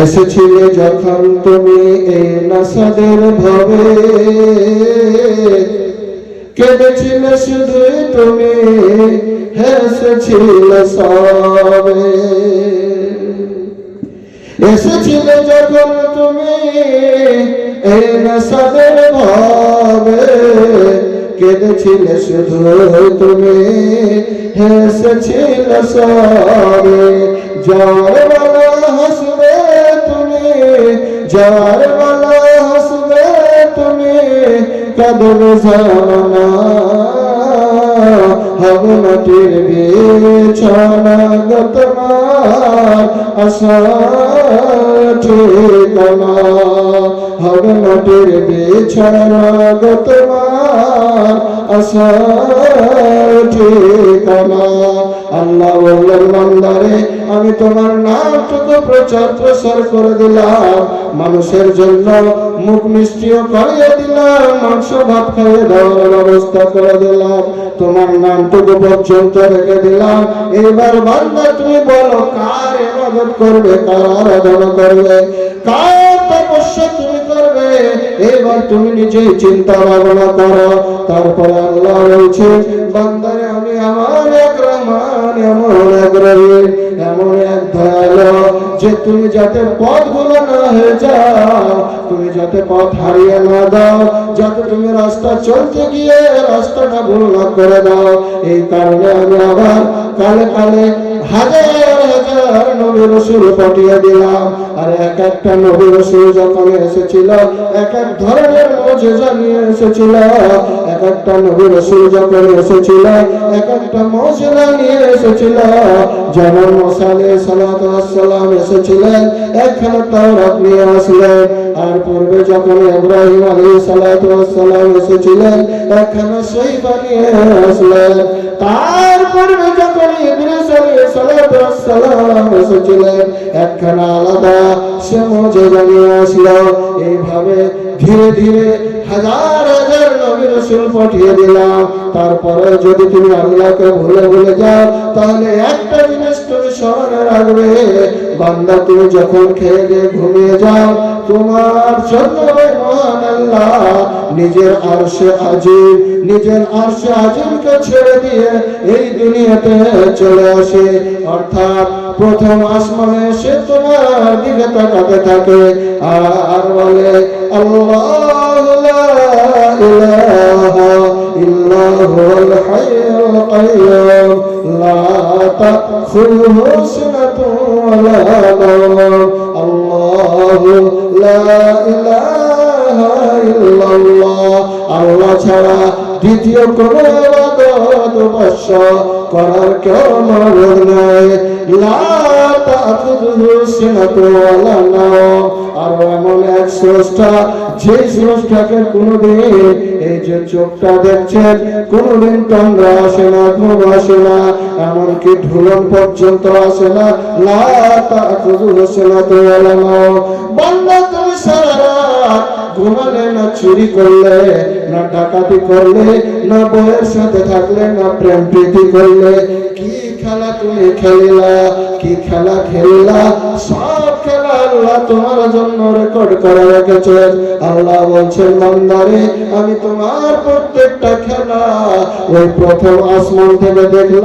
এসেছিলে যখন তুমি এই নাসাদের ভাবে, কেঁদেছিলে শুধুই তুমি, হেসেছিলে সবে। এসেছিলে যখন তুমি এই নাসাদের ভাবে, কেঁদেছিলে শুধু তুমি, হেসেছিলে সবে। যার বেলা হাসবে তুমি, যার বেলা হাসবে তুমি, কাঁদবে জানা হবে মাটির বিছানা গো তোমার আসার ঠিকানা, হবে মাটির বিছানা গো তোমার আসার ঠিকানা। আল্লাহ বললেন বান্দারে আমি তোমার নামটুকু প্রচার প্রসার করে দিলাম, মানুষের জন্য মুখ মিষ্টিও করিয়ে দিলাম, মাংস ভাত খাইয়ে দেওয়ার ব্যবস্থা করে দিলাম, তোমার নামটুকু পর্যন্ত রেখে দিলাম। এবার বান্দা তুমি বলো কার ইবাদত করবে, কার আরাধনা করবে, কার তপস্যা তুমি করবে, এবার তুমি নিজেই চিন্তা ভাবনা করো। তারপরে আল্লাহ বলছে বান্দারে আমি আমার এক রহমান, এমন এক রহিম, এমন এক দয়ালু যে তুমি যাতে পথ ভুলে না হয়ে যাও, তুমি যাতে পথ হারিয়ে না দাও, যাতে তুমি রাস্তা চলতে গিয়ে রাস্তাটা ভুল না করে দাও, এই কারণে আমি আবার কালে কালে হাজার হাজার নবী রাসূল পাঠিয়ে দিলাম। আর এক একটা নবী রাসূল যখন এসেছিল এক এক ধরনের মুজিজা নিয়ে এসেছিল, এক একটা নবী রাসূল যখন এসেছিল এক একটা মুজিজা নিয়ে এসেছিল। যেমন মুসা আলাইহিস সালাতু ওয়াস সালাম এসেছিলেন একখানা তাওরাত নিয়ে আসলেন, আর পূর্বে যখন ইব্রাহিম আলাইহিস সালাতু ওয়াস সালাম এসেছিলেন একখানা সহিফা নিয়ে আসলেন, তার পূর্বে যখন ইদ্রিস আলাইহিস সালাতু ওয়াস সালাম এসেছিলেন একখানা আলাদা সে মুজিজা নিয়ে আসলো। এইভাবে ধীরে ধীরে হাজার হাজার নবী রাসূল পাঠিয়ে দিলাম। তারপরে যদি তুমি আল্লাহকে ভুলে ভুলে যাও তাহলে একটা জিনিস তুমি স্মরণে রাখবে, বান্দা তুমি যখন খেয়ে দিয়ে ঘুমিয়ে যাও তোমার জন্য মহান আল্লাহ নিজের আরশে আজিম, নিজের আরশে আজিমকে ছেড়ে দিয়ে এই দুনিয়াতে চলে আসে, অর্থাৎ প্রথম আসমানে সে তোমার দিকে তাকাতে থাকে আর বলে আল্লাহু লা ইলাহা ইল্লা হুয়াল হাইয়ুল কাইয়্যুম লা তাখুযুহু সিনাতুন ওয়া লা নাওম, আল্লাহু লা ইলাহা ইল্লাল্লাহ, আল্লাহ ছাড়া দ্বিতীয় কোনো ইবাদত উপাস্য করার কেউ মওজুদ নাই, লা তাখুযুহু সিনাতুন ওয়া লা নাওম। আর এমন এক স্রষ্টা যে স্রষ্টাকে কোনোদিন এই যে চোখটা দেখছেন কোনোদিন তন্দ্রা আসে না, ঘুম আসে না, এমনকি ধুলন পর্যন্ত আসে না, লা তাখুযুহু সিনাতুন ওয়া লা নাওম। বান্দা তুমি সারা রাত ঘুমালে না, চুরি করলে না, ডাকাতি করলে না, বউয়ের সাথে থাকলে না, প্রেম প্রীতি করলে, কি খেলা তুমি খেলিলা, কি খেলা খেললা, সব খেলা আল্লাহ তোমার জন্য রেকর্ড করে রেখেছেন। আল্লাহ বলছেন বান্দারে আমি তোমার প্রত্যেকটা খেলা ওই প্রথম আসমান থেকে দেখলাম।